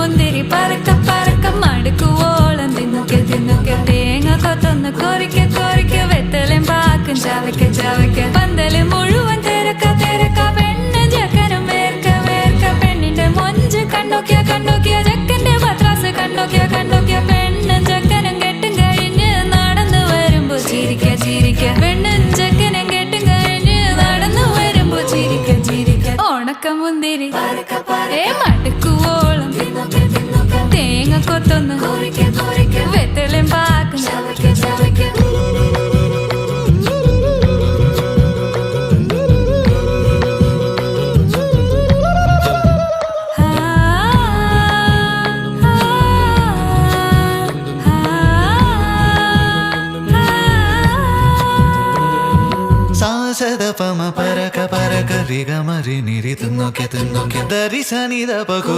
മുന്തിരി പറക്ക പറക്ക മടുക്കുവോളം തിന്നുക്കെ തിന്നുക്കെ തേങ്ങ കൊത്തൊന്ന് കൊറിക്ക കൊറിക്ക വെത്തലും പാക്കും ചവയ്ക്ക ചവയ്ക്ക പന്തല് മുഴുവൻ തിരക്ക തിരക്ക പെണ്ണ് ജക്കനും വേർക്ക വേർക്ക പെണ്ണിന്റെ മൊഞ്ച് കണ്ടോക്കിയ കണ്ടോക്കിയ ജക്കന്റെ പത്രാസ് കണ്ടോക്കിയ കണ്ടോക്കിയ പെണ്ണും ജക്കനും കെട്ടും കഴിഞ്ഞ് നടന്നു വരുമ്പോ ചിരിക്ക ചിരിക്ക പെണ്ണും ജക്കനും കെട്ടും കഴിഞ്ഞ് നടന്നു വരുമ്പോ ചിരിക്ക ചിരിക്ക ഉണക്ക മുന്തിരി മടുക്കുവോളം തേങ്ങ കൊത്തൊന്ന് വെത്തലും പാക്കും സാസദപമ പരക പരക രിഗമരി നിരി തിന്നൊക്കെ തിന്നൊക്കെ ദരി സനിദ പകു